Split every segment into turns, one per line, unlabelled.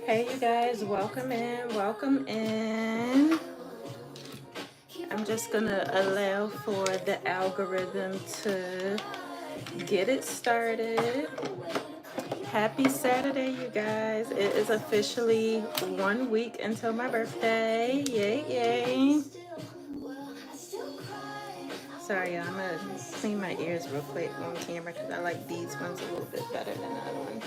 Hey, you guys, welcome in, welcome in. I'm just gonna allow for the algorithm to get it started. Happy Saturday, you guys. It is officially 1 week until my birthday. Yay, yay. Sorry, y'all, I'm gonna clean my ears real quick on camera because I like these ones a little bit better than the other ones.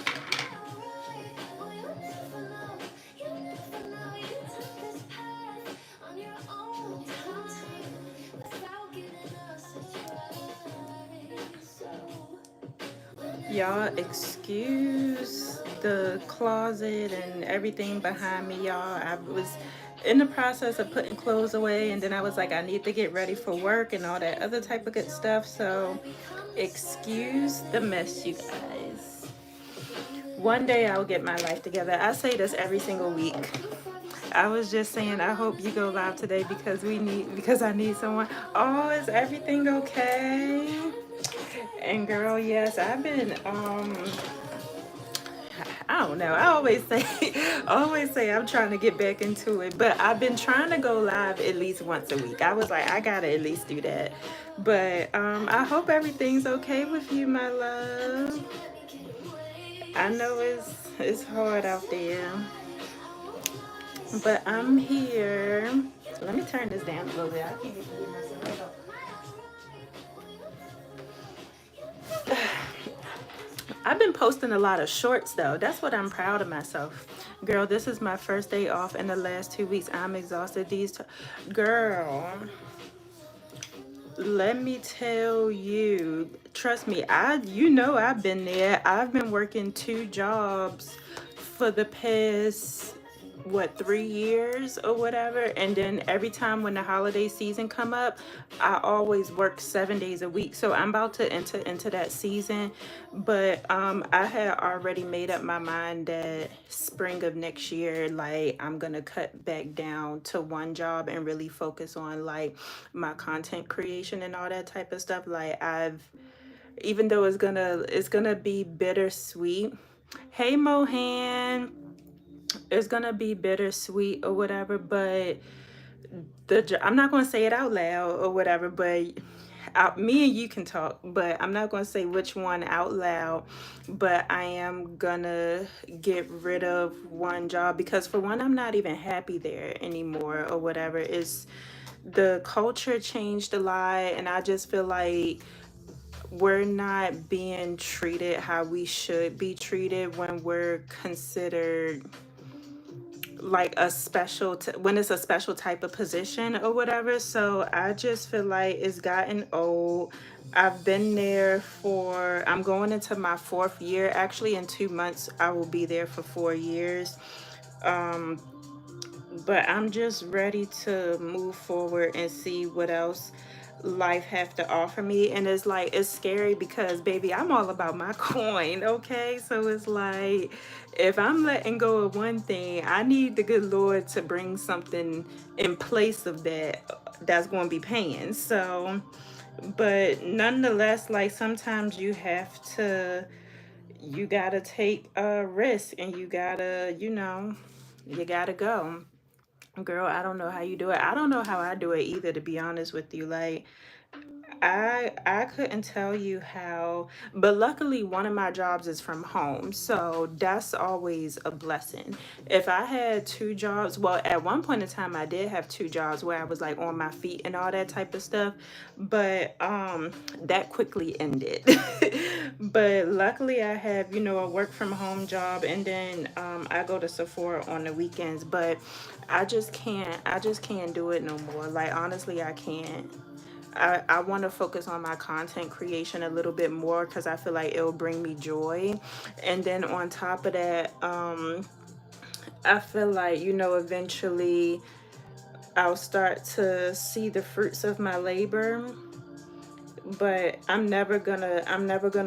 Y'all excuse the closet and everything behind me, y'all. I was in the process of putting clothes away, and then I was like, I need to get ready for work and all that other type of good stuff. So excuse the mess, you guys. One day I'll get my life together. I say this every single week. I was just saying, I hope you go live today because I need someone. Oh, is everything okay? And girl, yes, I've been I don't know. I always say I'm trying to get back into it, but I've been trying to go live at least once a week. I was like, I gotta at least do that. But I hope everything's okay with you, my love. I know it's hard out there, but I'm here. Let me turn this down a little bit. I can't even hear myself. I've been posting a lot of shorts though. That's what I'm proud of myself. Girl, this is my first day off in the last 2 weeks. I'm exhausted. Girl, let me tell you. Trust me, I've been there. I've been working two jobs for the past 3 years or whatever, and then every time when the holiday season come up, I always work 7 days a week. So I'm about to enter into that season, but I had already made up my mind that spring of next year, like, I'm gonna cut back down to one job and really focus on like my content creation and all that type of stuff. Like, I've even though it's gonna be bittersweet. Hey, Mohan, it's gonna be bittersweet or whatever, but I'm not gonna say it out loud or whatever, but me and you can talk, but I'm not gonna say which one out loud. But I am gonna get rid of one job because, for one, I'm not even happy there anymore or whatever. It's the culture changed a lot, and I just feel like we're not being treated how we should be treated when we're considered like when it's a special type of position or whatever. So I just feel like it's gotten old. I've been there I'm going into my fourth year. Actually, in 2 months I will be there for 4 years. um but I'm just ready to move forward and see what else life have to offer me. And it's like, it's scary because, baby, I'm all about my coin, okay? So it's like, if I'm letting go of one thing, I need the good Lord to bring something in place of that's going to be paying. So, but nonetheless, like, sometimes you gotta take a risk, and you gotta go. Girl, I don't know how you do it. I don't know how I do it either, to be honest with you. Like, I couldn't tell you how, but luckily one of my jobs is from home, so that's always a blessing. If I had two jobs, well, at one point in time I did have two jobs where I was like on my feet and all that type of stuff, but that quickly ended. But luckily I have, a work from home job, and then I go to Sephora on the weekends, but I just can't do it no more. Like, honestly, I can't. I want to focus on my content creation a little bit more because I feel like it'll bring me joy. And then on top of that, I feel like, eventually I'll start to see the fruits of my labor. But I'm never gonna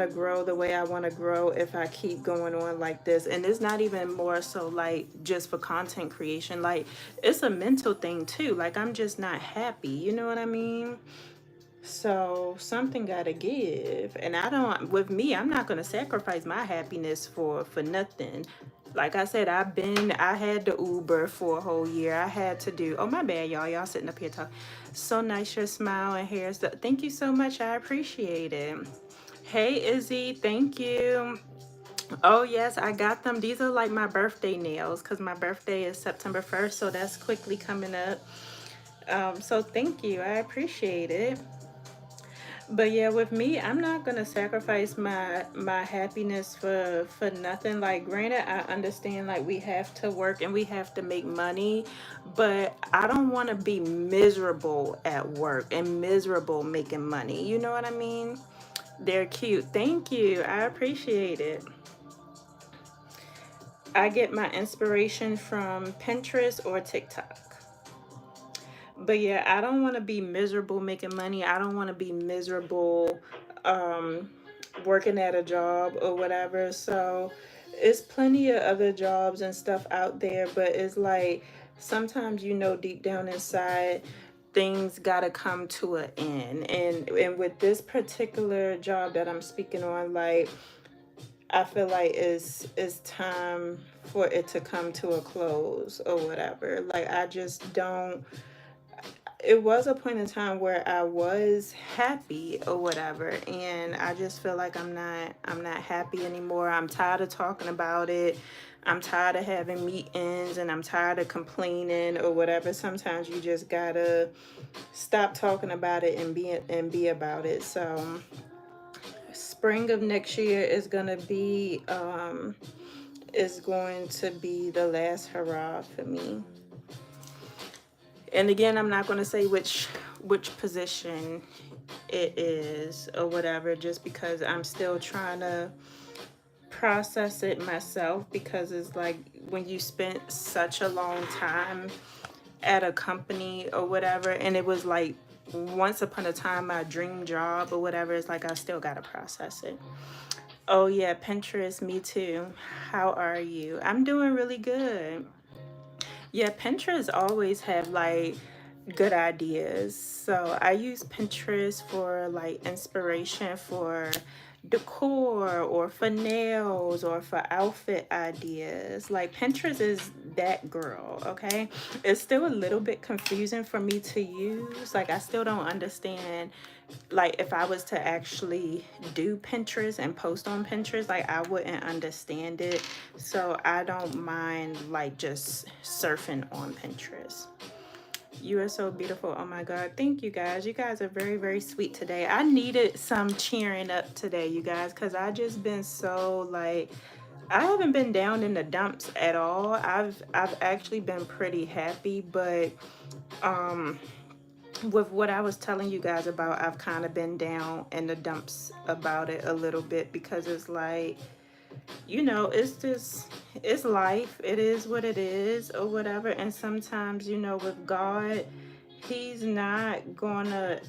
grow the way I want to grow if I keep going on like this. And it's not even more so like just for content creation. Like, it's a mental thing too. Like, I'm just not happy. You know what I mean? So something gotta give. And with me, I'm not gonna sacrifice my happiness for nothing. Like I said, I had the Uber for a whole year. I had to do, oh my bad, y'all sitting up here talking. So nice, your smile and hair. So, thank you so much. I appreciate it. Hey, Izzy, thank you. Oh yes, I got them. These are like my birthday nails because my birthday is September 1st, so that's quickly coming up. So thank you. I appreciate it. But yeah, with me, I'm not gonna sacrifice my happiness for nothing. Like, granted, I understand like we have to work and we have to make money, but I don't want to be miserable at work and miserable making money. You know what I mean? They're cute. Thank you. I appreciate it. I get my inspiration from Pinterest or TikTok. But yeah, I don't want to be miserable making money. I don't want to be miserable um, working at a job or whatever. So it's plenty of other jobs and stuff out there, but it's like sometimes deep down inside things gotta come to an end. And with this particular job that I'm speaking on, like I feel like it's time for it to come to a close or whatever. Like I just don't, it was a point in time where I was happy or whatever, and I just feel like I'm not happy anymore. I'm tired of talking about it. I'm tired of having meetings and I'm tired of complaining or whatever. Sometimes you just gotta stop talking about it and be about it. So spring of next year is going to be the last hurrah for me. And again, I'm not going to say which position it is or whatever, just because I'm still trying to process it myself, because it's like when you spent such a long time at a company or whatever, and it was like once upon a time my dream job or whatever, it's like I still got to process it. Oh yeah, Pinterest, me too. How are you? I'm doing really good. Yeah, Pinterest always have like good ideas. So I use Pinterest for like inspiration for decor or for nails or for outfit ideas. Like Pinterest is that girl, okay? It's still a little bit confusing for me to use. Like I still don't understand, like if I was to actually do Pinterest and post on Pinterest, like I wouldn't understand it. So I don't mind like just surfing on Pinterest. You are so beautiful. Oh my God. Thank you guys. You guys are very, very sweet today. I needed some cheering up today, you guys, because I just been so like, I haven't been down in the dumps at all. I've actually been pretty happy, but um with what I was telling you guys about, I've kind of been down in the dumps about it a little bit, because it's like, it's just, it's life. It is what it is or whatever. And sometimes, with God, he's not gonna,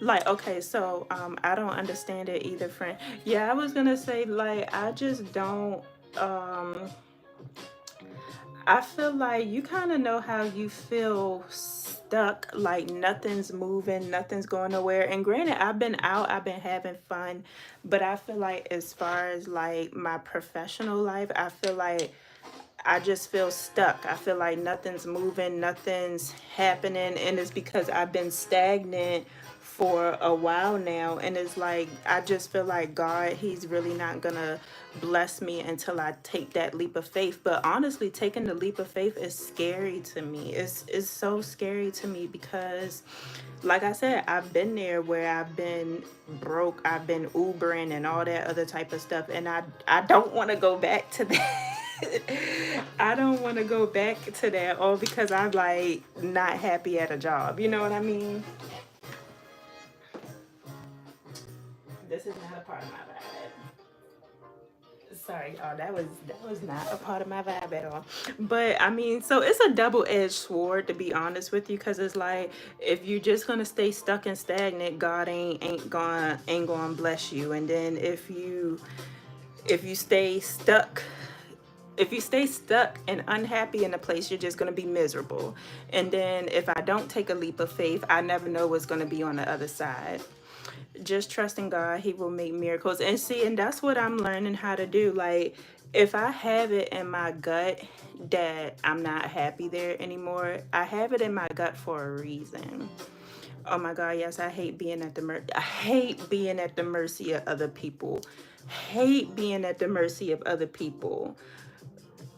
like, okay, so I don't understand it either, friend. Yeah, I was gonna say, like, I just don't I feel like you kind of know how you feel stuck, like nothing's moving, nothing's going nowhere. And granted, I've been out, I've been having fun, but I feel like as far as like my professional life, I feel like I just feel stuck. I feel like nothing's moving, nothing's happening, and it's because I've been stagnant for a while now. And it's like I just feel like God, he's really not gonna bless me until I take that leap of faith. But honestly, taking the leap of faith is scary to me. It's so scary to me, because like I said, I've been there where I've been broke, I've been Ubering and all that other type of stuff, and I don't want to go back to that. I don't want to go back to that, all because I'm like not happy at a job. You know what I mean? This is not a part of my vibe. Sorry, y'all. That was not a part of my vibe at all. But I mean, so it's a double-edged sword, to be honest with you, because it's like if you're just gonna stay stuck and stagnant, God ain't gonna bless you. And then if you stay stuck, if you stay stuck and unhappy in a place, you're just going to be miserable. And then if I don't take a leap of faith, I never know what's going to be on the other side. just trusting God, He will make miracles. And see, and that's what I'm learning how to do. Like, if I have it in my gut that I'm not happy there anymore, I have it in my gut for a reason. Oh my God, yes, I hate being at the I hate being at the mercy of other people. Hate being at the mercy of other people.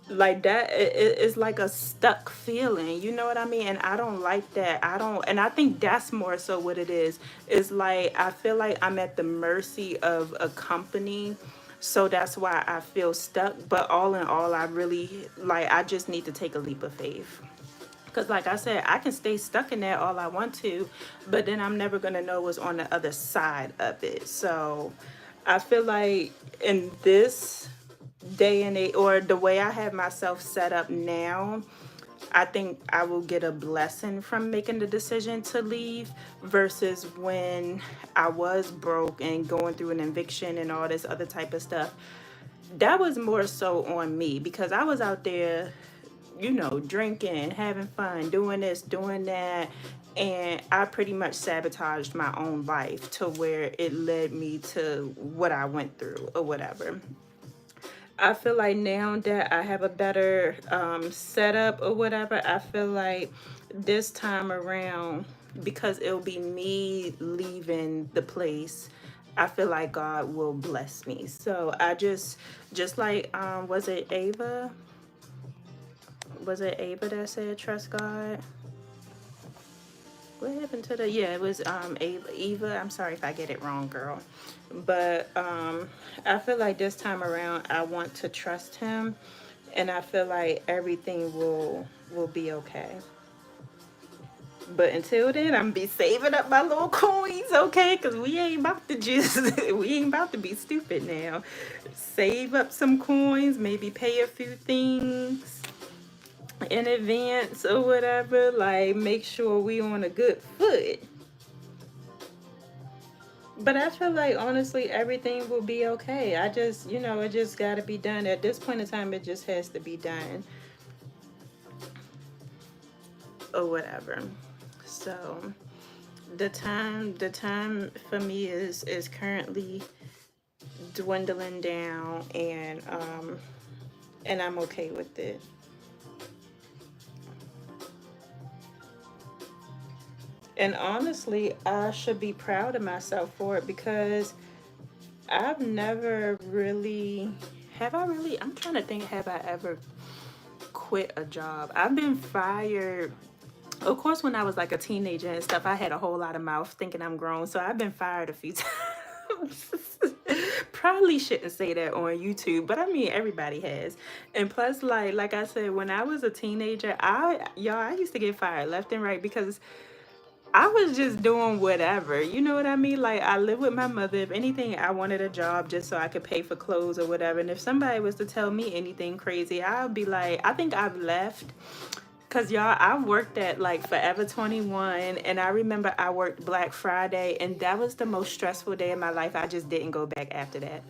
Like that, it's like a stuck feeling, you know what I mean? And I don't like that. I don't, and I think that's more so what it is. It's like I feel like I'm at the mercy of a company, so that's why I feel stuck. But all in all, I really like, I just need to take a leap of faith. Because, like I said, I can stay stuck in that all I want to, but then I'm never going to know what's on the other side of it. So I feel like in this day and age, or the way I have myself set up now, I think I will get a blessing from making the decision to leave versus when I was broke and going through an eviction and all this other type of stuff. That was more so on me because I was out there, you know, drinking, having fun, doing this, doing that. And I pretty much sabotaged my own life to where it led me to what I went through or whatever. I feel like now that I have a better setup or whatever, I feel like this time around, because it'll be me leaving the place, I feel like God will bless me. So I just like, was it Ava? Was it Ava that said trust God? What happened to the, yeah, it was Eva. I'm sorry if I get it wrong, girl. But I feel like this time around I want to trust him, and I feel like everything will be okay. But until then, I'm be saving up my little coins, okay? Cause we ain't about to just we ain't about to be stupid now. Save up some coins, maybe pay a few things in advance or whatever. Like make sure we on a good foot. But I feel like honestly everything will be okay. I just, you know, it just got to be done. At this point in time, it just has to be done or whatever. So the time for me is currently dwindling down, and I'm okay with it. And honestly, I should be proud of myself for it because I've never really, have I really, I'm trying to think, have I ever quit a job? I've been fired. Of course, when I was like a teenager and stuff, I had a whole lot of mouth thinking I'm grown. So I've been fired a few times. Probably shouldn't say that on YouTube, but I mean everybody has. And plus, like I said, when I was a teenager, I used to get fired left and right because I was just doing whatever. You know what I mean? Like I live with my mother. If anything, I wanted a job just so I could pay for clothes or whatever. And if somebody was to tell me anything crazy, I'll be like, I think I've left. Cause y'all, I worked at like Forever 21, and I remember I worked Black Friday, and that was the most stressful day of my life. I just didn't go back after that.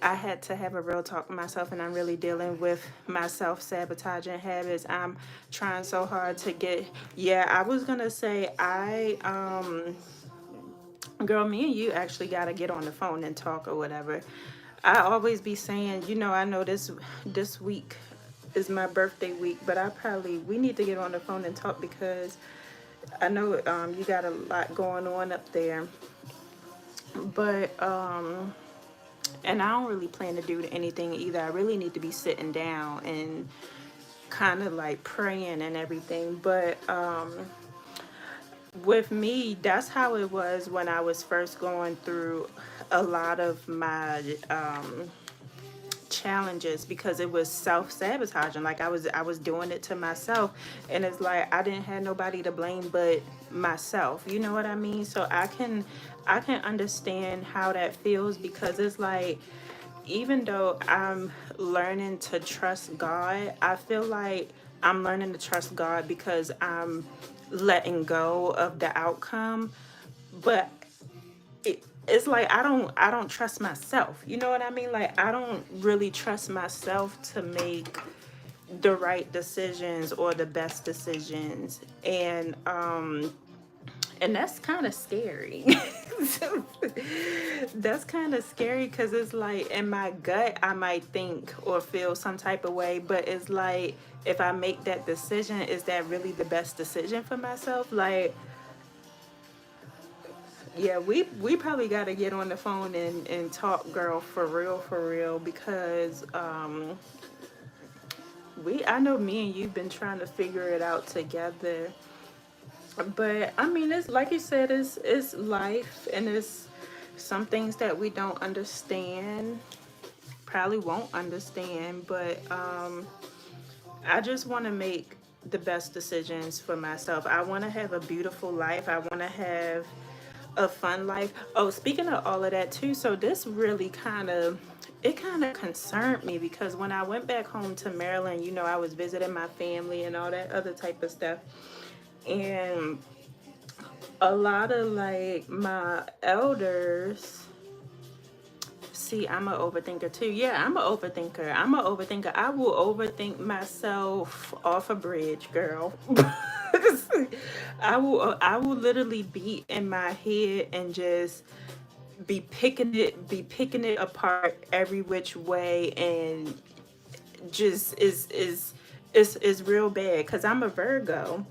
I had to have a real talk with myself, and I'm really dealing with my self-sabotaging habits. I'm trying so hard to get, yeah, I was gonna say, girl, me and you actually gotta get on the phone and talk or whatever. I always be saying, you know, I know this week is my birthday week, but we need to get on the phone and talk because I know you got a lot going on up there. But and I don't really plan to do anything either. I really need to be sitting down and kind of like praying and everything. But with me, that's how it was when I was first going through a lot of my challenges, because it was self-sabotaging. Like I was doing it to myself, and it's like I didn't have nobody to blame but myself, you know what I mean? So I can understand how that feels, because it's like, even though I'm learning to trust God, I feel like I'm learning to trust God because I'm letting go of the outcome. But it's like I don't trust myself. You know what I mean? Like I don't really trust myself to make the right decisions or the best decisions. And that's kind of scary. That's kind of scary because it's like in my gut, I might think or feel some type of way, but it's like if I make that decision, is that really the best decision for myself? Like, yeah, we probably got to get on the phone and talk, girl, for real, because I know me and you've been trying to figure it out together. But I mean, it's like you said, it's life, and it's some things that we don't understand, probably won't understand. But I just want to make the best decisions for myself. I want to have a beautiful life. I want to have a fun life. Oh, speaking of all of that too, so this really kind of concerned me because when I went back home to Maryland, I was visiting my family and all that other type of stuff. And a lot of like my elders, see, I'm an overthinker too. Yeah, I'm an overthinker. I will overthink myself off a bridge, girl. I will literally be in my head and just be picking it apart every which way, and just is real bad because I'm a Virgo.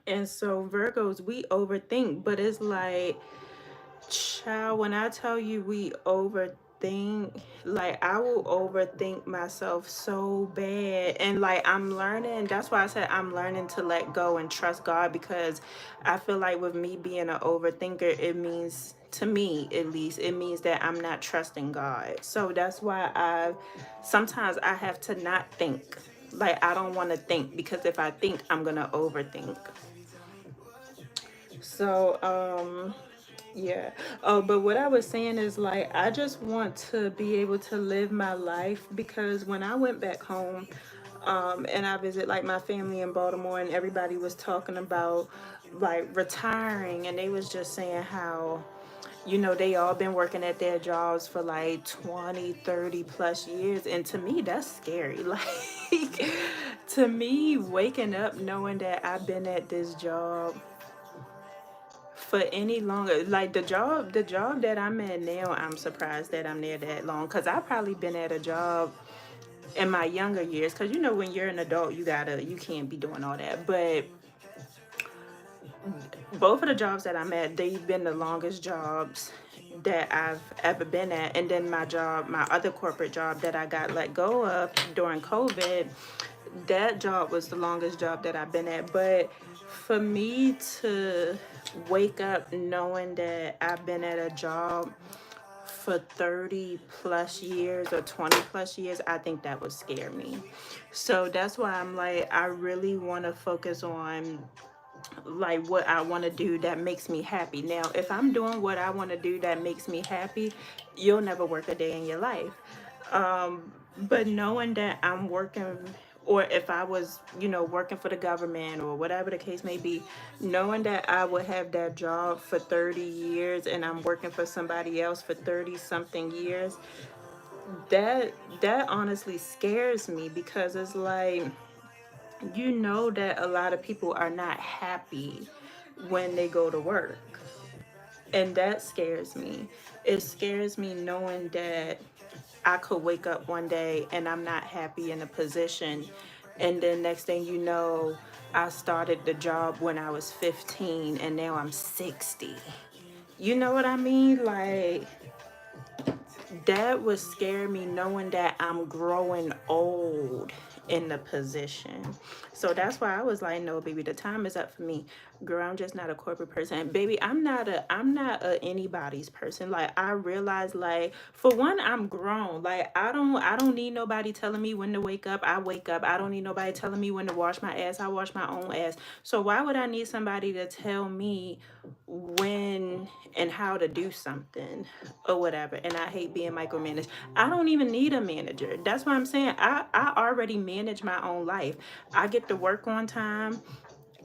And so Virgos, we overthink, but it's like, child, when I tell you we overthink, like I will overthink myself so bad. And like I'm learning, that's why I said I'm learning to let go and trust God, because I feel like with me being an overthinker, it means, to me at least, it means that I'm not trusting God. So that's why sometimes I have to not think. Like I don't want to think, because if I think, I'm gonna overthink. So, yeah. Oh, but what I was saying is like I just want to be able to live my life, because when I went back home, and I visit like my family in Baltimore, and everybody was talking about like retiring, and they was just saying how they all been working at their jobs for like 20, 30 plus years, and to me that's scary. Like, to me, waking up knowing that I've been at this job for any longer, like the job that I'm at now, I'm surprised that I'm there that long, because I've probably been at a job in my younger years, because when you're an adult, you can't be doing all that. But both of the jobs that I'm at, they've been the longest jobs that I've ever been at. And then my other corporate job that I got let go of during COVID, that job was the longest job that I've been at. But for me to wake up knowing that I've been at a job for 30 plus years or 20 plus years, I think that would scare me. So that's why I'm like, I really want to focus on like what I want to do that makes me happy. Now, if I'm doing what I want to do that makes me happy, you'll never work a day in your life. But knowing that I'm working, or if I was, working for the government or whatever the case may be, knowing that I would have that job for 30 years and I'm working for somebody else for 30 something years, that honestly scares me, because it's like, that a lot of people are not happy when they go to work. And that scares me. It scares me knowing that I could wake up one day and I'm not happy in a position. And then next thing you know, I started the job when I was 15 and now I'm 60. You know what I mean? Like, that would scare me, knowing that I'm growing old in the position. So that's why I was like, no, baby, the time is up for me. Girl, I'm just not a corporate person. Baby, I'm not a anybody's person. Like, I realize, like, for one, I'm grown. Like, I don't need nobody telling me when to wake up. I wake up. I don't need nobody telling me when to wash my ass. I wash my own ass. So why would I need somebody to tell me when and how to do something or whatever? And I hate being micromanaged. I don't even need a manager. That's what I'm saying. I already manage my own life. I get to work on time.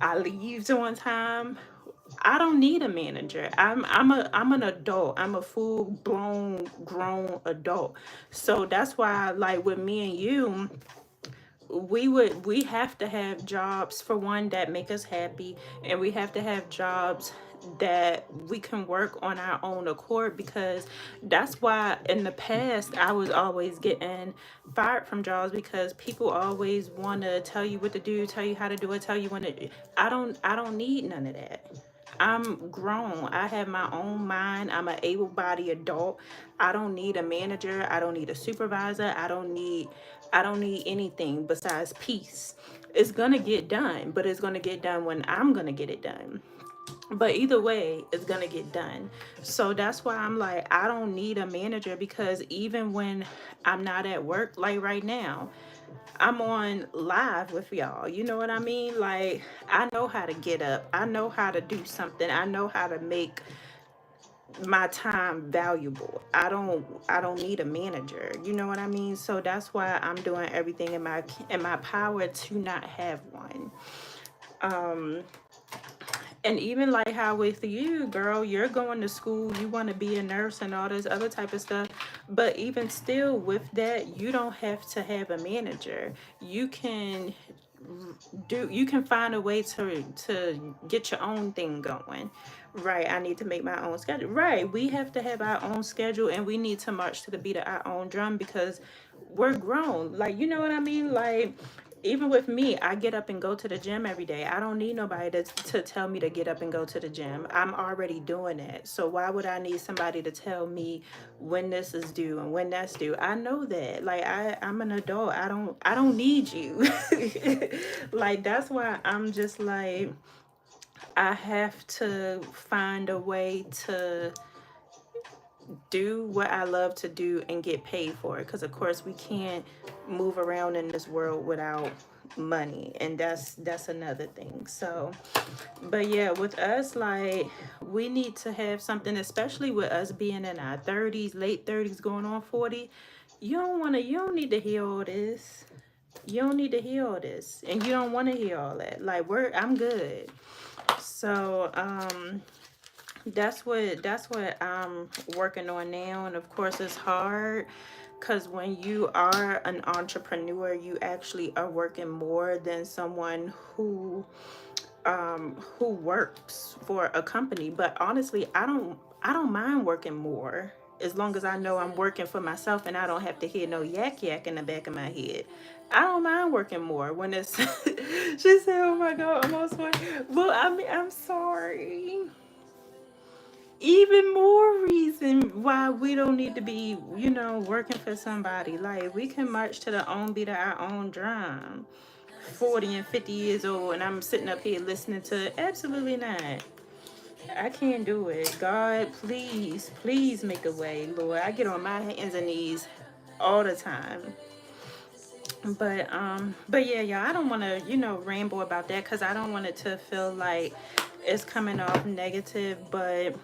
I leave on time. I don't need a manager. I'm an adult. I'm a full blown grown adult. So that's why, like, with me and you, we have to have jobs, for one, that make us happy, and we have to have jobs that we can work on our own accord, because that's why in the past I was always getting fired from jobs, because people always want to tell you what to do, tell you how to do it, tell you when to. I don't need none of that. I'm grown. I have my own mind. I'm an able-bodied adult. I don't need a manager. I don't need a supervisor. I don't need anything besides peace. It's gonna get done, but it's gonna get done when I'm gonna get it done. But either way, it's gonna get done. So that's why I'm like, I don't need a manager, because even when I'm not at work, like right now, I'm on live with y'all. You know what I mean? Like, I know how to get up. I know how to do something. I know how to make my time valuable. I don't need a manager. You know what I mean? So that's why I'm doing everything in my power to not have one. Um and even like how with you, girl, you're going to school, you want to be a nurse and all this other type of stuff. But even still with that, you don't have to have a manager. You can find a way to get your own thing going. Right, I need to make my own schedule. Right, we have to have our own schedule, and we need to march to the beat of our own drum, because we're grown. Like, you know what I mean? Like, even with me, I get up and go to the gym every day. I don't need nobody to tell me to get up and go to the gym. I'm already doing that. So why would I need somebody to tell me when this is due and when that's due? I know that. Like, I'm an adult. I don't need you. Like, that's why I'm just like, I have to find a way to do what I love to do and get paid for it. Because of course we can't move around in this world without money, and that's another thing. So, but yeah, with us, like, we need to have something, especially with us being in our 30s, late 30s, going on 40. You don't need to hear all this. You don't need to hear all this, and you don't want to hear all that. Like, I'm good. So, that's what I'm working on now. And of course it's hard, because when you are an entrepreneur, you actually are working more than someone who works for a company. But honestly, I don't mind working more, as long as I know I'm working for myself and I don't have to hear no yak yak in the back of my head. I don't mind working more when it's she said, oh my god, almost one. Well, I mean, I'm sorry. Even more reason why we don't need to be, working for somebody. Like, we can march to the own beat of our own drum. 40 and 50 years old, and I'm sitting up here listening to it. Absolutely not. I can't do it. God, please, please make a way, Lord. I get on my hands and knees all the time. But yeah, y'all, I don't want to, ramble about that, because I don't want it to feel like it's coming off negative. But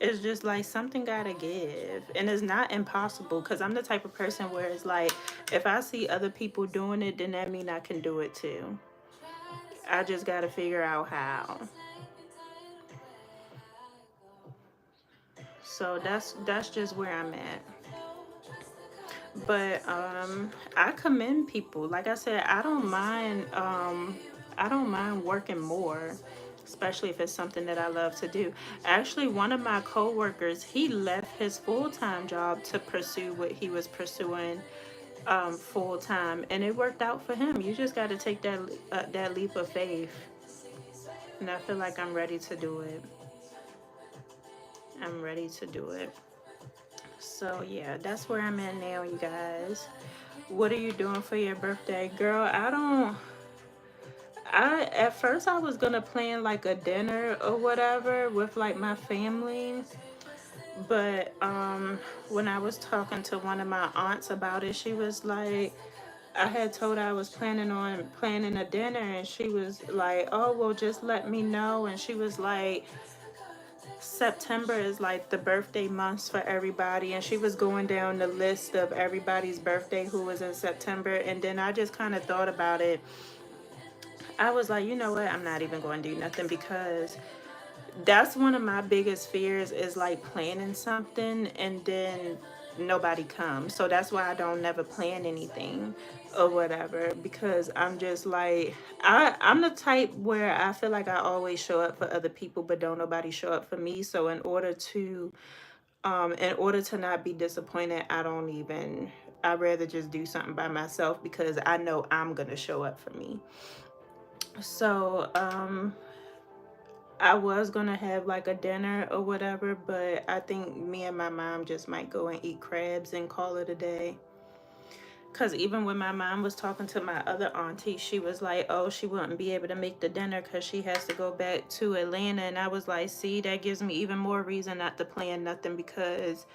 it's just like, something gotta give, and it's not impossible, because I'm the type of person where it's like, if I see other people doing it, then that means I can do it too. I just gotta figure out how. So that's just where I'm at. But I commend people. Like I said, I don't mind working more, especially if it's something that I love to do. Actually, one of my coworkers, he left his full-time job to pursue what he was pursuing full time, and it worked out for him. You just got to take that leap of faith, and I feel like I'm ready to do it. I'm ready to do it. So yeah, that's where I'm at now, you guys. What are you doing for your birthday, girl? I don't. I At first I was gonna plan like a dinner or whatever with like my family, but when I was talking to one of my aunts about it, she was like, I had told her I was planning on planning a dinner, and she was like, "Oh, well, just let me know." And she was like, September is like the birthday months for everybody, and she was going down the list of everybody's birthday who was in September. And then I just kind of thought about it. I was like, you know what? I'm not even going to do nothing, because that's one of my biggest fears, is like planning something and then nobody comes. So that's why I don't never plan anything or whatever, because I'm just like, I'm the type where I feel like I always show up for other people, but don't nobody show up for me. So in order to not be disappointed, I'd rather just do something by myself because I know I'm gonna show up for me. So I was gonna have like a dinner or whatever, but I think me and my mom just might go and eat crabs and call it a day. Cause even when my mom was talking to my other auntie, she was like, "Oh, she wouldn't be able to make the dinner because she has to go back to Atlanta." And I was like, "See, that gives me even more reason not to plan nothing because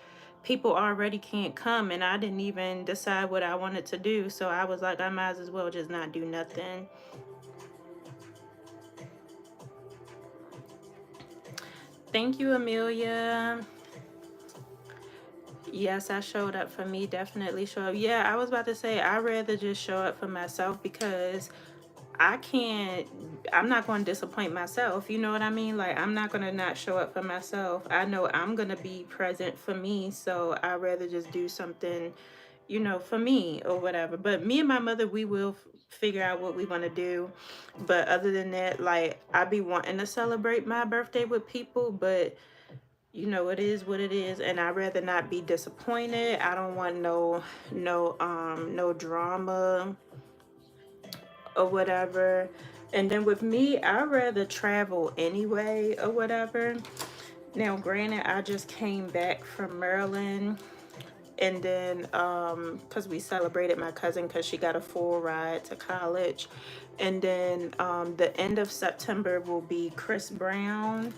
people already can't come, and I didn't even decide what I wanted to do." So I was like, I might as well just not do nothing. Thank you, Amelia. Yes, I showed up for me. Definitely show up. Yeah, I was about to say I'd rather just show up for myself because I can't, I'm not going to disappoint myself. You know what I mean? Like, I'm not going to not show up for myself. I know I'm going to be present for me. So I'd rather just do something, for me or whatever. But me and my mother, we will figure out what we want to do. But other than that, like, I be wanting to celebrate my birthday with people, but it is what it is, and I'd rather not be disappointed. I don't want no drama or whatever. And then with me, I'd rather travel anyway or whatever. Now, granted, I just came back from Maryland, and then because we celebrated my cousin because she got a full ride to college. And then the end of September will be Chris Brown.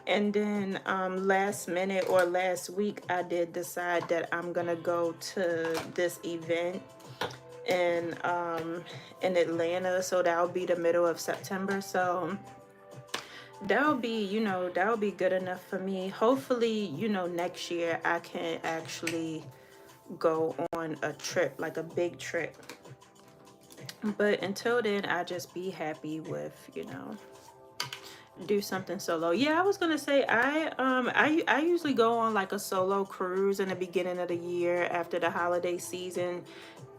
And then last minute or last week, I did decide that I'm gonna go to this event in Atlanta. So that'll be the middle of September. So that'll be good enough for me. Hopefully, next year I can actually go on a trip, like a big trip. But until then, I just be happy with, do something solo. Yeah, I was gonna say I usually go on like a solo cruise in the beginning of the year after the holiday season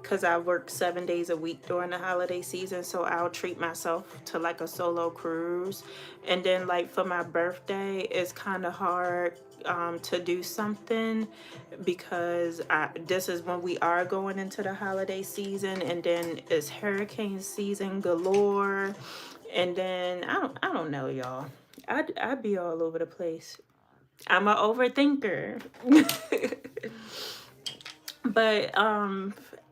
because I work 7 days a week during the holiday season, so I'll treat myself to like a solo cruise. And then like for my birthday, it's kind of hard to do something because this is when we are going into the holiday season, and then it's hurricane season galore. And then I don't know, y'all. I'd be all over the place. I'm an overthinker. But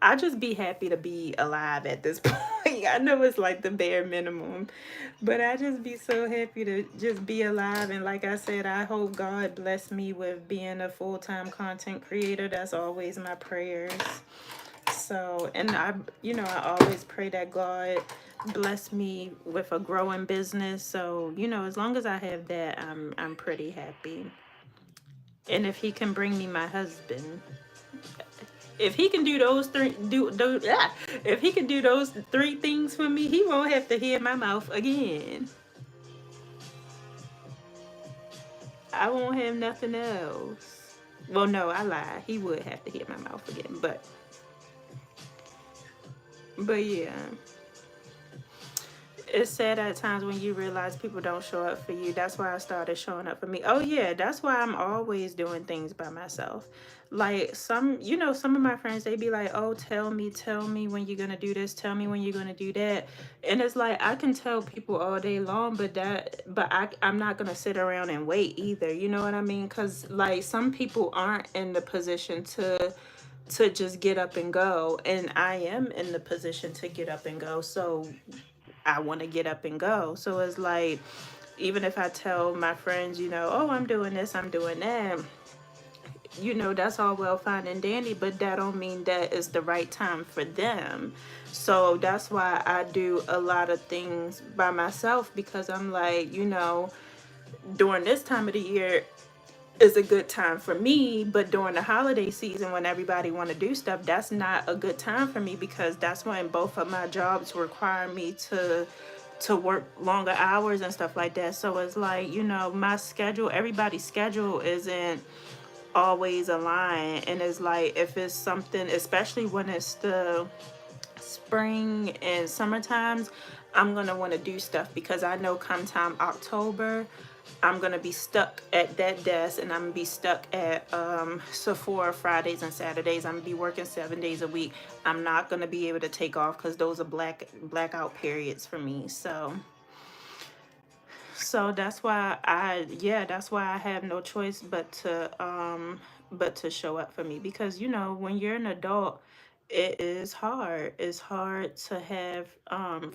I just be happy to be alive at this point. I know it's like the bare minimum, but I just be so happy to just be alive. And like I said, I hope God bless me with being a full-time content creator. That's always my prayers. So, and I always pray that God bless me with a growing business. So, as long as I have that, I'm pretty happy. And if he can bring me my husband, if he can do if he can do those three things for me, he won't have to hear my mouth again. I won't have nothing else. Well, no, I lied. He would have to hear my mouth again, but yeah. It's sad at times when you realize people don't show up for you. That's why I started showing up for me. Oh yeah, that's why I'm always doing things by myself. Like some of my friends, they be like, "Oh, tell me when you're gonna do this. Tell me when you're gonna do that." And it's like I can tell people all day long, I'm not gonna sit around and wait either. You know what I mean? Because like some people aren't in the position to just get up and go, and I am in the position to get up and go. So I want to get up and go. So it's like, even if I tell my friends, "Oh, I'm doing this, I'm doing that," that's all well, fine and dandy, but that don't mean that it's the right time for them. So that's why I do a lot of things by myself, because I'm like, during this time of the year is a good time for me, but during the holiday season when everybody want to do stuff, that's not a good time for me, because that's when both of my jobs require me to work longer hours and stuff like that. So it's like, my schedule, everybody's schedule isn't always align. And it's like, if it's something, especially when it's the spring and summer times, I'm gonna want to do stuff because I know come time October, I'm gonna be stuck at that desk, and I'm gonna be stuck at Sephora Fridays and Saturdays. I'm gonna be working 7 days a week. I'm not gonna be able to take off because those are blackout periods for me. So that's why that's why I have no choice but to show up for me, because when you're an adult, it is hard. It's hard to have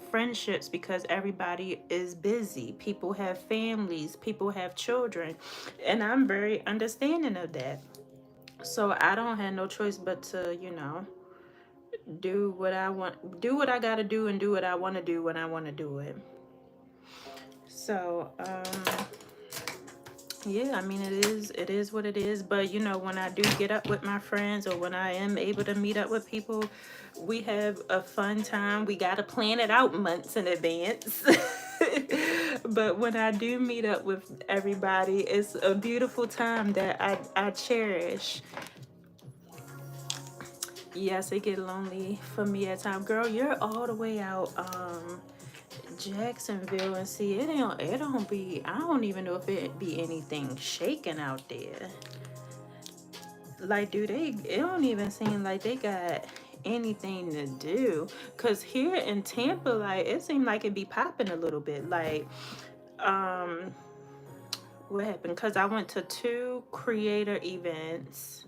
friendships because everybody is busy. People have families, people have children, and I'm very understanding of that. So I don't have no choice but to, do what I got to do, and do what I want to do when I want to do it. So, yeah, I mean, it is what it is. But when I do get up with my friends, or when I am able to meet up with people, we have a fun time. We got to plan it out months in advance. But when I do meet up with everybody, it's a beautiful time that I cherish. Yes, it get lonely for me at times. Girl, you're all the way out Jacksonville, and see, it don't be, I don't even know if it be anything shaking out there. Like, it don't even seem like they got anything to do. Cause here in Tampa, like, it seemed like it be popping a little bit. Like, um, what happened? Cause I went to two creator events.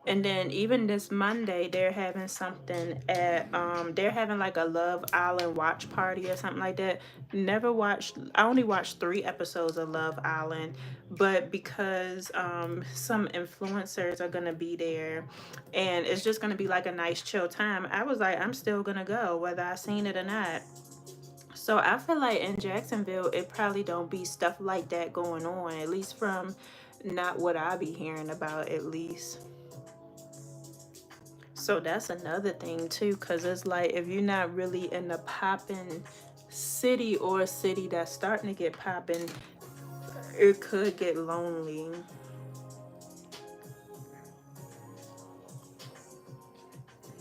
And then even this Monday, they're having something at they're having like a Love Island watch party or something like that. Never watched. I only watched 3 episodes of Love Island, but because some influencers are gonna be there, and it's just gonna be like a nice chill time, I was like, I'm still gonna go whether I seen it or not. So I feel like in Jacksonville, it probably don't be stuff like that going on, at least from not what I be hearing about, at least. So that's another thing too, because it's like, if you're not really in the popping city, or a city that's starting to get popping, it could get lonely.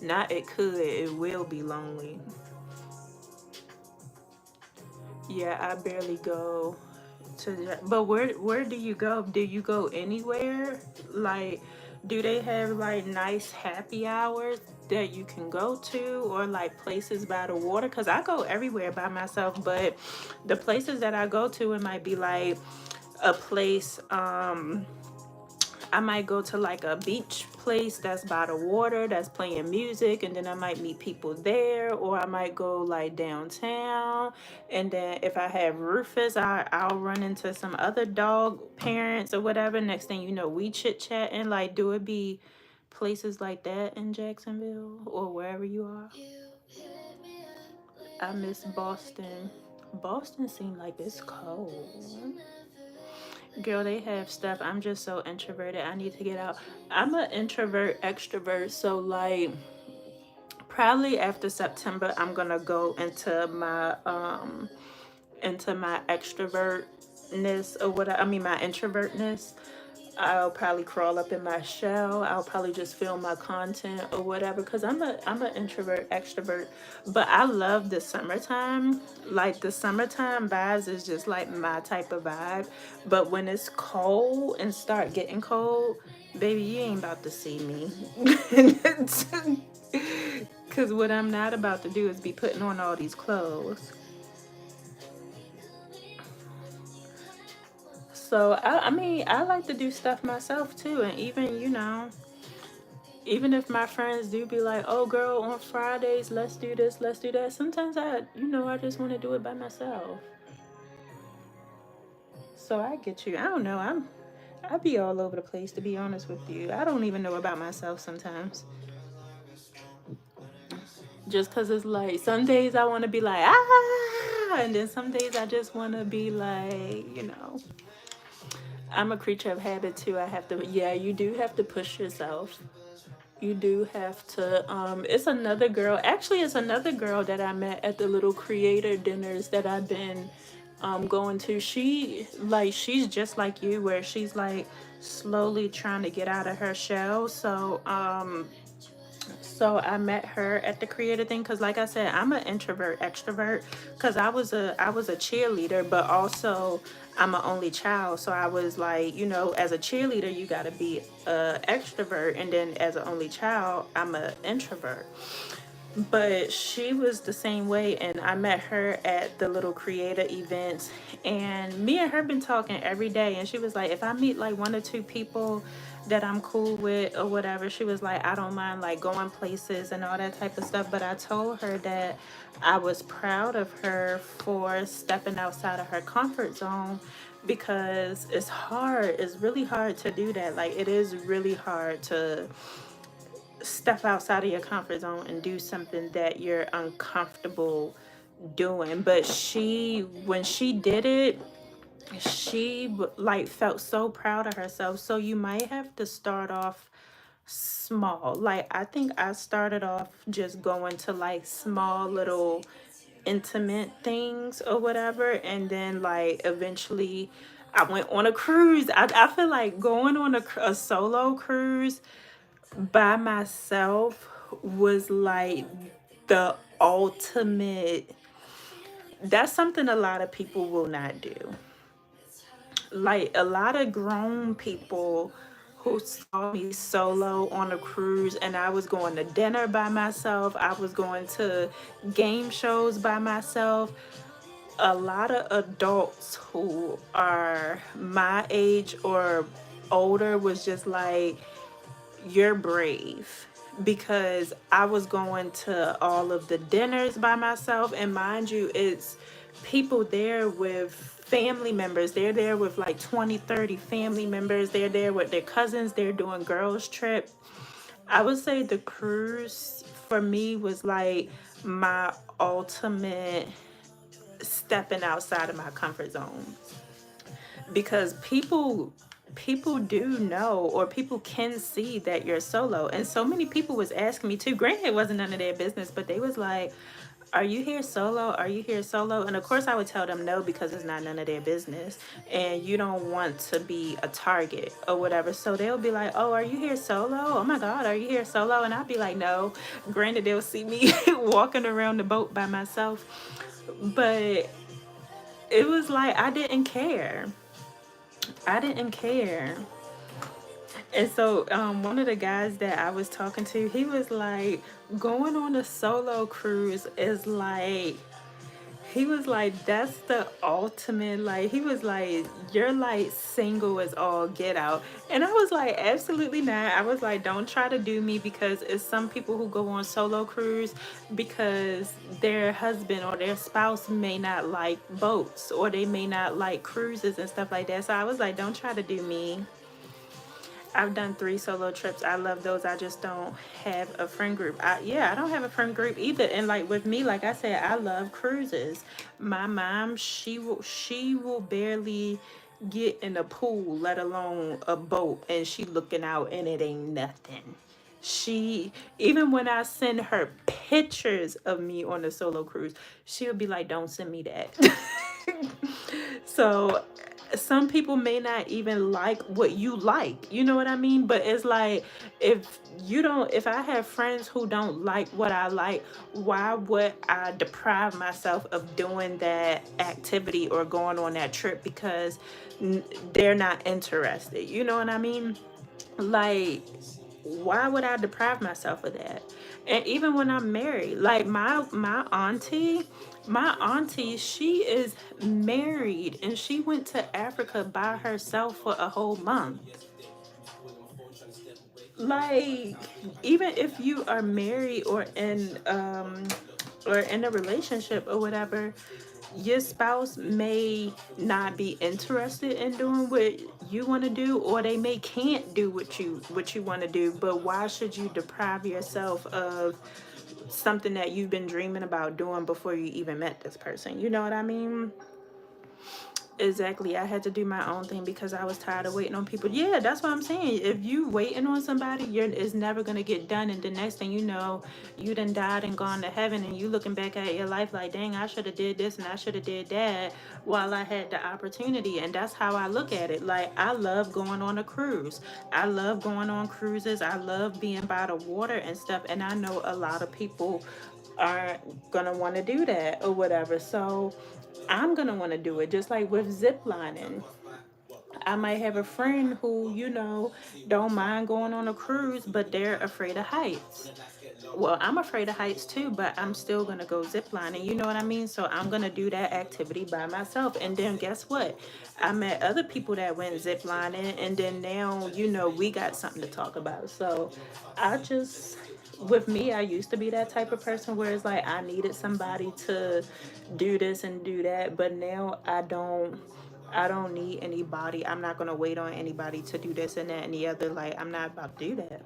Not it could, it will be lonely. Yeah, I barely go to but where do you go? Do you go anywhere? Like, do they have like nice happy hours that you can go to, or like places by the water? Because I go everywhere by myself, but the places that I go to, it might be like a place, I might go to like a beach place that's by the water, that's playing music, and then I might meet people there. Or I might go like downtown, and then if I have Rufus, I'll run into some other dog parents or whatever. Next thing you know, we chit chatting. Like, do it be places like that in Jacksonville or wherever you are? I miss Boston. Boston seemed like it's cold. Girl, they have stuff. I'm just so introverted. I need to get out. I'm an introvert extrovert, so like probably after September I'm gonna go into my extrovertness, or what I mean, my introvertness. I'll probably crawl up in my shell. I'll probably just film my content or whatever, because I'm an introvert extrovert. But I love the summertime. Like, the summertime vibes is just like my type of vibe. But when it's cold and start getting cold, baby, you ain't about to see me. Because what I'm not about to do is be putting on all these clothes. So I mean, I like to do stuff myself too. And even, even if my friends do be like, oh girl, on Fridays, let's do this, let's do that, sometimes I just want to do it by myself. So I get you. I don't know, I be all over the place, to be honest with you. I don't even know about myself sometimes. Just because it's like, some days I want to be like, ah, and then some days I just want to be like, I'm a creature of habit too. I have to, yeah, you do have to push yourself. You do have to. It's another girl that I met at the little creator dinners that I've been going to. She's just like you, where she's like slowly trying to get out of her shell. So I met her at the creator thing because, like I said, I'm an introvert extrovert because I was a cheerleader, but also I'm an only child. So I was like, as a cheerleader, you got to be a extrovert, and then as an only child, I'm an introvert. But she was the same way, and I met her at the little creator events, and me and her been talking every day. And she was like, if I meet like one or two people that I'm cool with or whatever, she was like, I don't mind like going places and all that type of stuff. But I told her that I was proud of her for stepping outside of her comfort zone, because it's hard. It's really hard to do that. Like, it is really hard to step outside of your comfort zone and do something that you're uncomfortable doing. But when she did it, she like felt so proud of herself. So you might have to start off small. Like, I think I started off just going to like small little intimate things or whatever, and then like eventually I went on a cruise. I feel like going on a solo cruise by myself was like the ultimate. That's something a lot of people will not do. Like, a lot of grown people who saw me solo on a cruise, and I was going to dinner by myself, I was going to game shows by myself. A lot of adults who are my age or older was just like, you're brave, because I was going to all of the dinners by myself. And mind you, it's people there with family members. They're there with like 20, 30 family members. They're there with their cousins. They're doing girls' trip. I would say the cruise for me was like my ultimate stepping outside of my comfort zone, because people do know, or people can see that you're solo. And so many people was asking me too, granted it wasn't none of their business, but they was like, are you here solo, are you here solo? And of course I would tell them no, because it's not none of their business, and you don't want to be a target or whatever. So they'll be like, oh, are you here solo? Oh my god, are you here solo? And I'd be like, no. Granted, they'll see me walking around the boat by myself, but it was like I didn't care. And so, one of the guys that I was talking to, he was like, going on a solo cruise is like, he was like, that's the ultimate. Like, he was like, you're like single as all get out. And I was like, absolutely not. I was like, don't try to do me, because it's some people who go on solo cruise because their husband or their spouse may not like boats, or they may not like cruises and stuff like that. So I was like, don't try to do me. I've done 3 solo trips. I love those. I just don't have a friend group. I don't have a friend group either. And like with me, like I said, I love cruises. My mom, she will barely get in a pool, let alone a boat, and she looking out and it ain't nothing. She, even when I send her pictures of me on a solo cruise, she'll be like, don't send me that. So some people may not even like what you like, you know what I mean? But it's like, if I have friends who don't like what I like, why would I deprive myself of doing that activity or going on that trip because they're not interested, you know what I mean? Like, why would I deprive myself of that? And even when I'm married, like my auntie, she is married, and she went to Africa by herself for a whole month. Like, even if you are married or in a relationship or whatever, your spouse may not be interested in doing what you want to do, or they may can't do what you want to do. But why should you deprive yourself of something that you've been dreaming about doing before you even met this person? You know what I mean? Exactly. I had to do my own thing because I was tired of waiting on people. Yeah, that's what I'm saying. If you waiting on somebody, it's never gonna get done. And the next thing you know, you done died and gone to heaven, and you looking back at your life like, dang, I should have did this and I should have did that while I had the opportunity. And that's how I look at it. Like, I love going on a cruise. I love going on cruises. I love being by the water and stuff. And I know a lot of people aren't gonna want to do that or whatever. So I'm gonna want to do it, just like with zip lining. I might have a friend who, don't mind going on a cruise, but they're afraid of heights. Well, I'm afraid of heights too, but I'm still gonna go zip lining. You know what I mean? So I'm gonna do that activity by myself. And then guess what? I met other people that went zip lining, and then now, we got something to talk about. So I just, with me, I used to be that type of person where it's like I needed somebody to do this and do that, but now I don't. I don't need anybody. I'm not gonna wait on anybody to do this and that and the other. Like, I'm not about to do that.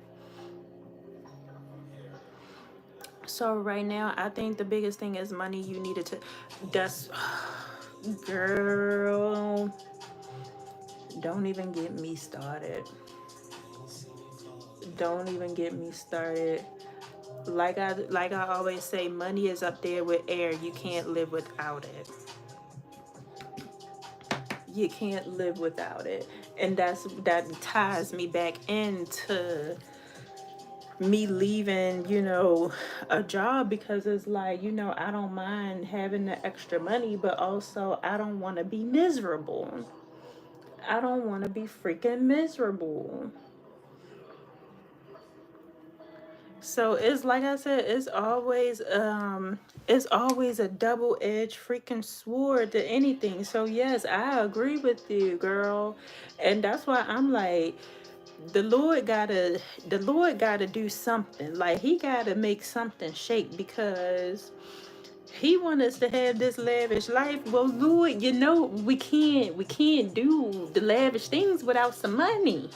So right now, I think the biggest thing is money. You needed to. That's, girl. Don't even get me started. Don't even get me started. Like I always say, money is up there with air. You can't live without it. You can't live without it. And that ties me back into me leaving, a job, because it's like, I don't mind having the extra money, but also I don't want to be miserable. I don't want to be freaking miserable. So it's like I said, it's always a double-edged freaking sword to anything. So yes, I agree with you, girl. And that's why I'm like, the Lord gotta do something. Like, he gotta make something shake, because he want us to have this lavish life. Well, Lord, we can't do the lavish things without some money.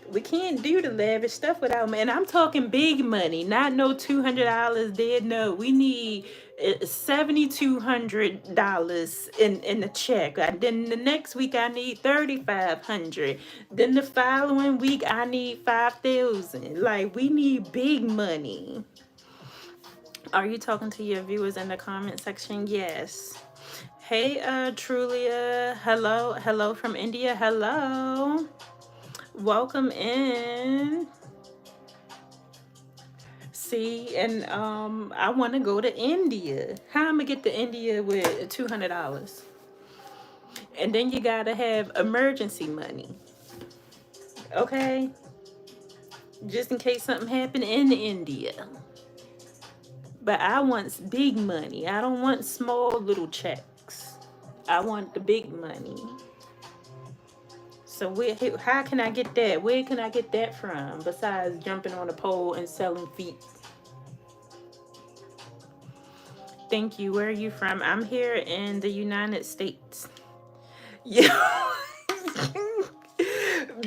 We can't do the lavish stuff without money. And I'm talking big money, not no $200 dead. No, we need $7,200 in the check. Then the next week I need 3,500. Then the following week I need 5,000. Like, we need big money. Are you talking to your viewers in the comment section? Yes. Hey, Trulia. Hello from India. Hello. Welcome in. See, and I want to go to India. How am I gonna get to India with $200? And then you gotta have emergency money, okay? Just in case something happened in India. But I want big money. I don't want small little checks. I want the big money. So how can I get that? Where can I get that from? Besides jumping on a pole and selling feet. Thank you. Where are you from? I'm here in the United States. Yeah.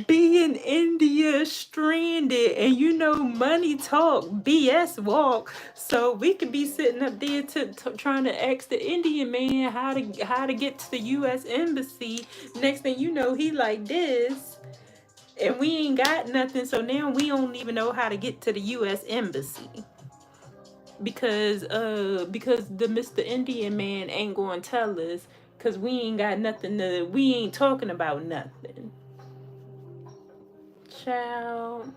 Be in India stranded, and money talk, BS walk. So we could be sitting up there trying to ask the Indian man how to get to the U.S. embassy. Next thing you know, he like this, and we ain't got nothing. So now we don't even know how to get to the U.S. embassy, because the Mr. Indian man ain't going to tell us, because we ain't got nothing we ain't talking about nothing. Child,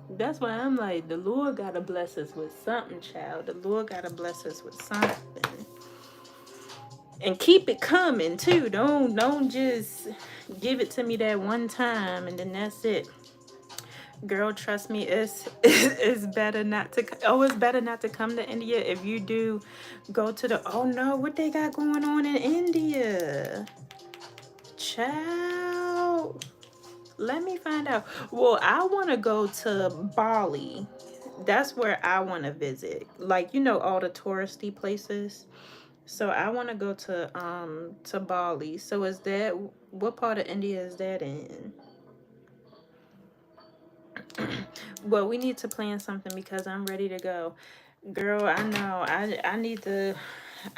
that's why I'm like, the Lord gotta bless us with something, child. The Lord gotta bless us with something. And keep it coming too. Don't just give it to me that one time and then that's it. Girl, trust me, it's better not to. Oh, it's better not to come to India. If you do, go to the. Oh no, what they got going on in India, child? Let me find out. Well, I want to go to Bali. That's where I want to visit. Like, all the touristy places. So I want to go to Bali. So is that, what part of India is that in? Well, we need to plan something because I'm ready to go. Girl, I know. I need to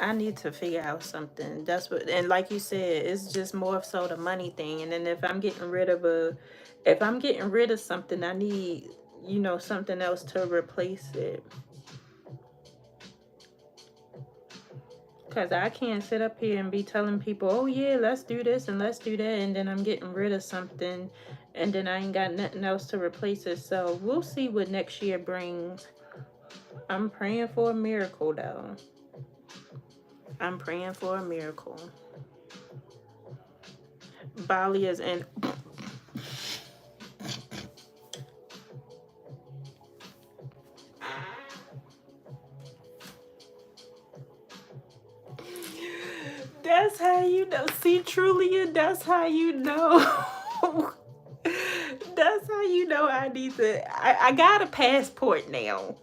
I need to figure out something. That's what, and like you said, it's just more so the money thing. And then if I'm getting rid of something, I need, something else to replace it. Cause I can't sit up here and be telling people, oh yeah, let's do this and let's do that, and then I'm getting rid of something, and then I ain't got nothing else to replace it. So we'll see what next year brings. I'm praying for a miracle though. I'm praying for a miracle. Bali is in. That's how you know. See, Trulia, that's how you know. That's how you know I need to. I got a passport now.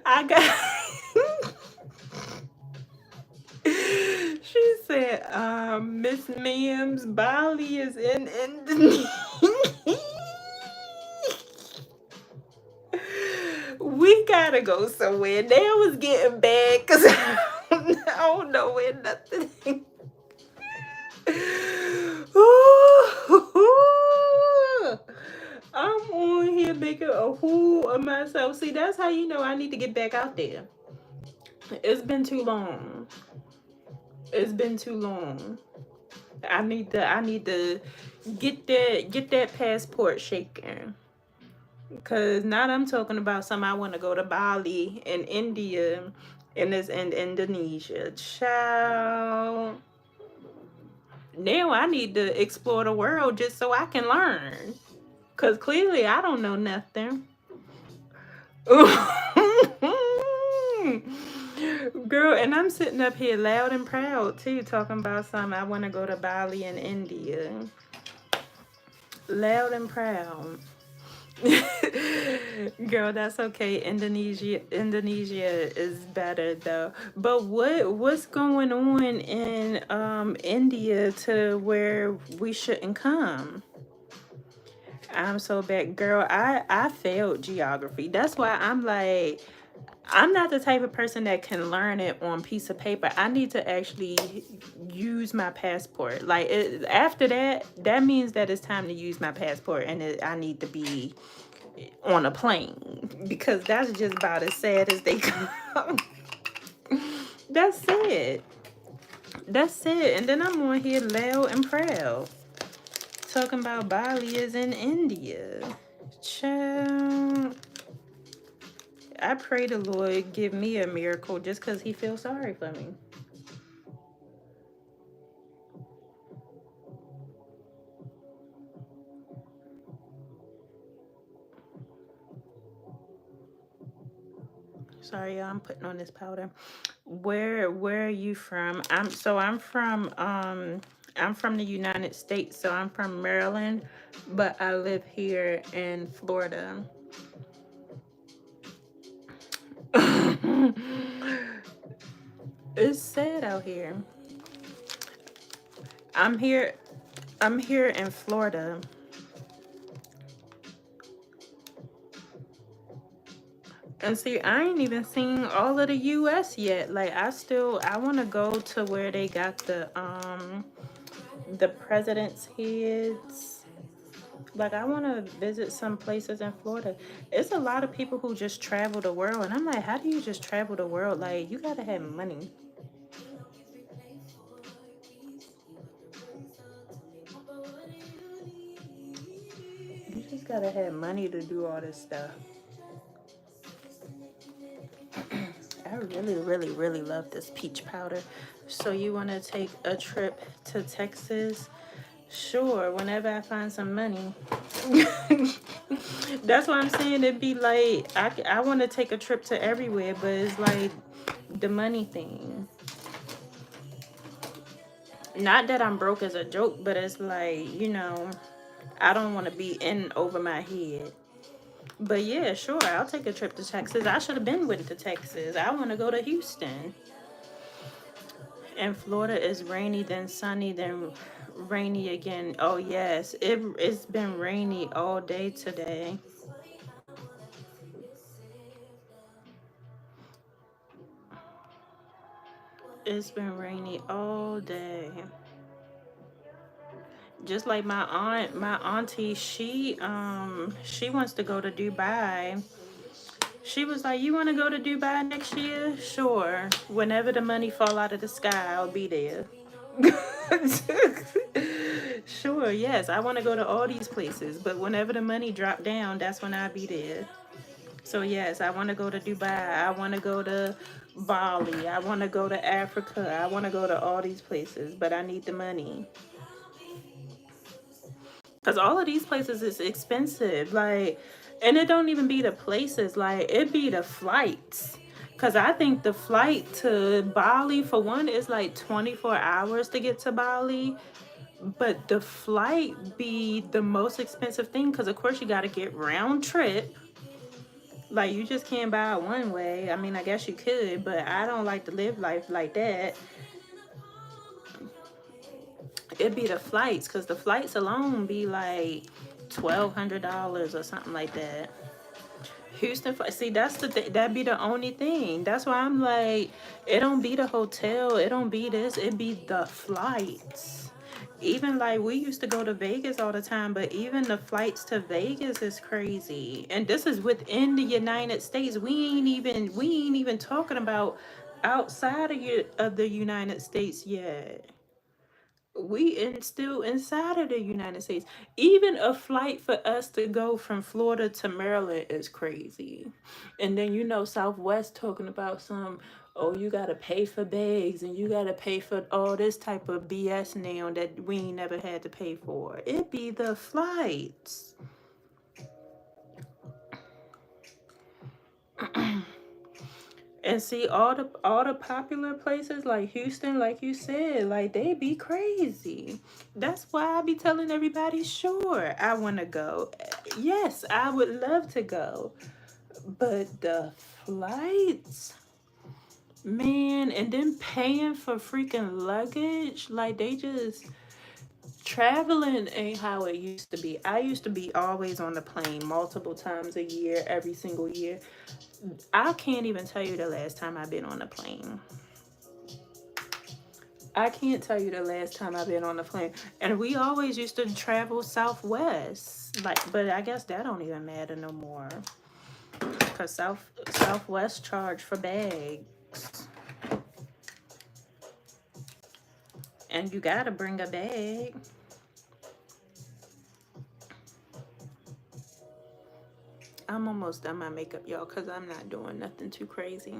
I got. She said, Miss Mims, Bali is in Indonesia. We gotta go somewhere. Now it's getting bad because I don't know where nothing. I'm on here making a fool of myself. See, that's how you know I need to get back out there. It's been too long. It's been too long. I need to get that passport shaking. Cause now I'm talking about something I want to go to Bali and India and it's in Indonesia. Child. Now I need to explore the world just so I can learn. Cause clearly I don't know nothing. Girl, and I'm sitting up here loud and proud too, talking about something I want to go to Bali and India. Loud and proud. Girl, that's okay. Indonesia is better though. But what's going on in India to where we shouldn't come? I'm so bad, girl. I failed geography. That's why I'm like, I'm not the type of person that can learn it on piece of paper. I need to actually use my passport. Like after that, that means that it's time to use my passport, and I need to be on a plane because that's just about as sad as they come. That's it. That's it. And then I'm on here loud and proud talking about Bali is in India. Child. I pray the Lord give me a miracle just because he feels sorry for me. Sorry, y'all, I'm putting on this powder. Where are you from? I'm from the United States, so I'm from Maryland, but I live here in Florida. It's sad out here. I'm here I'm here in Florida. And see, I ain't even seen all of the US yet. Like I wanna go to where they got the president's heads. Like I wanna visit some places in Florida. It's a lot of people who just travel the world and I'm like, how do you just travel the world? Like you gotta have money. You just gotta have money to do all this stuff. I really, really, really love this peach powder. So you want to take a trip to Texas? Sure, whenever I find some money. That's what I'm saying. It'd be like, I want to take a trip to everywhere, but it's like the money thing. Not that I'm broke as a joke, but it's like, I don't want to be in over my head. But yeah, sure, I'll take a trip to Texas. I should have been went to Texas. I want to go to Houston. And Florida is rainy, then sunny, then rainy again. Oh yes, it's been rainy all day today. It's been rainy all day. Just like my auntie, she wants to go to Dubai. She was like, "You want to go to Dubai next year? Sure. Whenever the money fall out of the sky, I'll be there." Sure, yes, I want to go to all these places, but whenever the money drop down, that's when I'll be there. So yes, I want to go to Dubai. I want to go to Bali. I want to go to Africa. I want to go to all these places, but I need the money. Cause all of these places is expensive, like, and it don't even be the places, like it be the flights. Cause I think the flight to Bali for one is like 24 hours to get to Bali, but the flight be the most expensive thing. Cause of course you got to get round trip. Like you just can't buy it one way. I mean, I guess you could, but I don't like to live life like that. It'd be the flights, cause the flights alone be like $1,200 or something like that. Houston, see, that's the thing. That be the only thing. That's why I'm like, it don't be the hotel. It don't be this. It be the flights. Even like we used to go to Vegas all the time, but even the flights to Vegas is crazy. And this is within the United States. We ain't even talking about outside of the United States yet. We still inside of the United States. Even a flight for us to go from Florida to Maryland is crazy. And then Southwest talking about some, oh, you gotta pay for bags and you gotta pay for all this type of BS now that we ain't never had to pay for. It be the flights. And see all the popular places like Houston, like you said, like they be crazy. That's why I be telling everybody, sure, I want to go. Yes, I would love to go. But the flights, man, and then paying for freaking luggage, like they just traveling ain't how it used to be. I used to be always on the plane multiple times a year, every single year. I can't even tell you the last time I've been on a plane. I can't tell you the last time I've been on a plane. And we always used to travel Southwest. Like, but I guess that don't even matter no more. Cause Southwest charge for bags. And you gotta bring a bag. I'm almost done my makeup, y'all, cause I'm not doing nothing too crazy.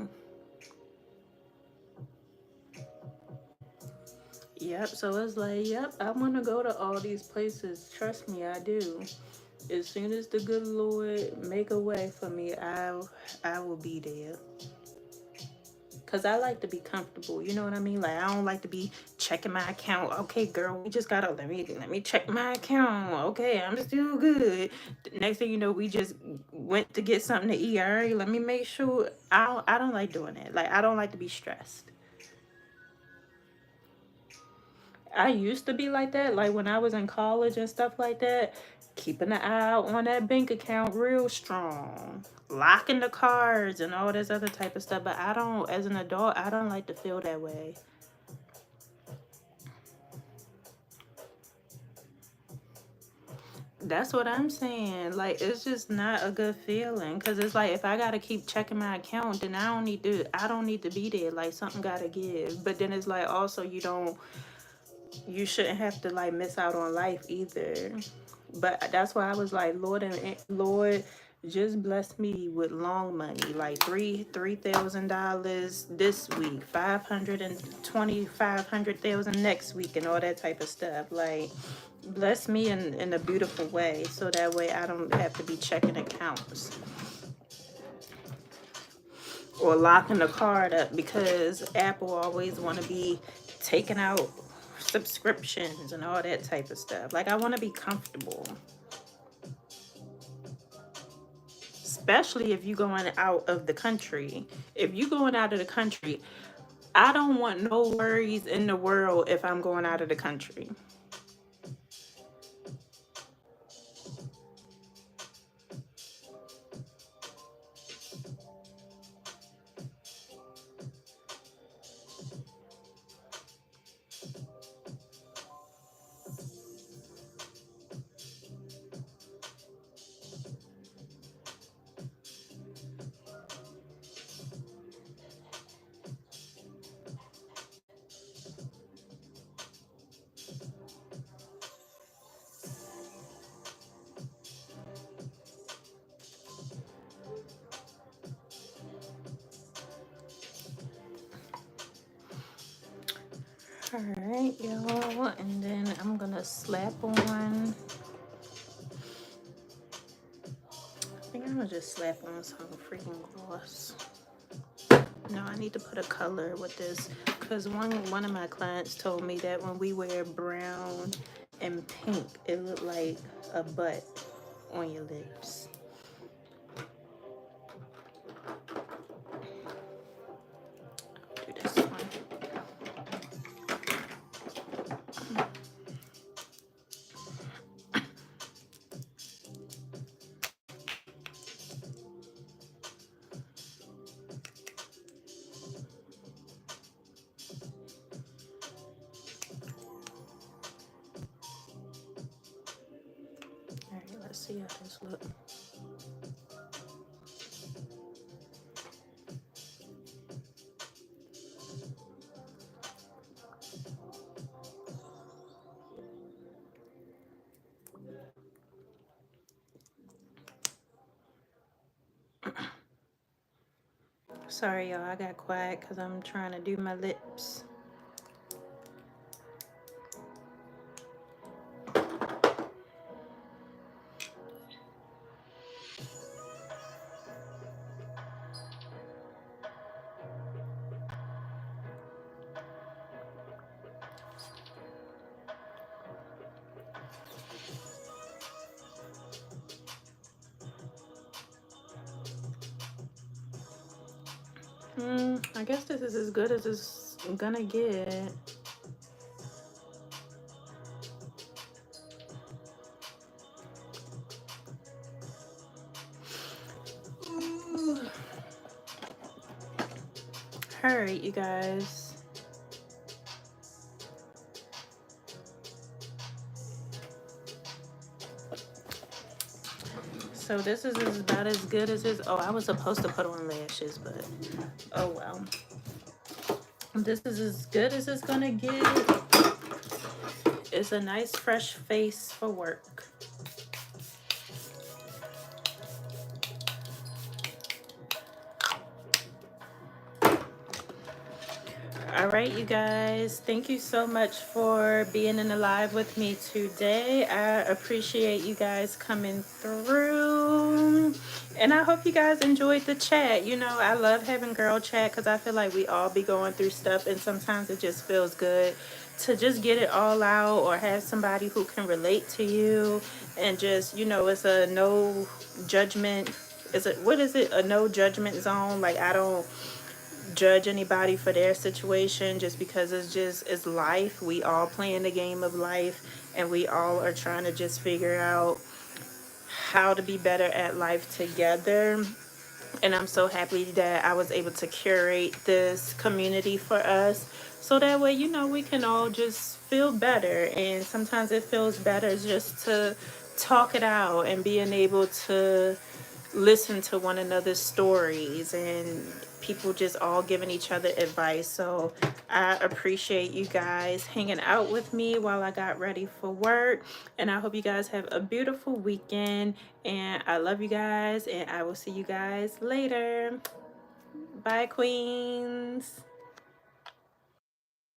Yep, so it's like, yep, I want to go to all these places. Trust me, I do. As soon as the good Lord make a way for me, I will be there. Cause I like to be comfortable. You know what I mean? Like I don't like to be checking my account. Okay, girl, we just gotta let me check my account. Okay, I'm still good. Next thing you know, we just went to get something to eat. All right, let me make sure. I don't like doing that. Like I don't like to be stressed. I used to be like that, like when I was in college and stuff like that, keeping an eye out on that bank account real strong, locking the cards and all this other type of stuff. But I don't, as an adult, I don't like to feel that way. That's what I'm saying. Like, it's just not a good feeling because it's like if I gotta keep checking my account, then I don't need to be there. Like something gotta give. But then it's like also you shouldn't have to like miss out on life either. But that's why I was like, Lord, just bless me with long money, like $3,000 this week, 500 next week, and all that type of stuff. Like, bless me in a beautiful way, so that way I don't have to be checking accounts or locking the card up because Apple always want to be taking out subscriptions and all that type of stuff. Like I want to be comfortable, especially if you going out of the country. If you going out of the country, I don't want no worries in the world if I'm going out of the country. All right, y'all, and then I'm gonna slap on. I think I'm gonna just slap on some freaking gloss. No, I need to put a color with this because one of my clients told me that when we wear brown and pink, it looked like a butt on your lips. Do this one. All right, let's see how this looks. Sorry, y'all, I got quiet because I'm trying to do my lips. I guess this is as good as it's gonna get. All right, you guys. So this is about as good as this. Oh, I was supposed to put on lashes, but oh well. This is as good as it's gonna get. It's a nice fresh face for work. All right, you guys, thank you so much for being in the live with me today. I appreciate you guys coming through, and I hope you guys enjoyed the chat. You know, I love having girl chat because I feel like we all be going through stuff, and sometimes it just feels good to just get it all out or have somebody who can relate to you, and just, you know, it's a no judgment. What is it? A no judgment zone. Like, I don't judge anybody for their situation just because it's life. We all playing the game of life, and we all are trying to just figure out how to be better at life together. And I'm so happy that I was able to curate this community for us so that way, you know, we can all just feel better. And sometimes it feels better just to talk it out and being able to listen to one another's stories and people just all giving each other advice. So I appreciate you guys hanging out with me while I got ready for work, and I hope you guys have a beautiful weekend, and I love you guys, and I will see you guys later. Bye, queens.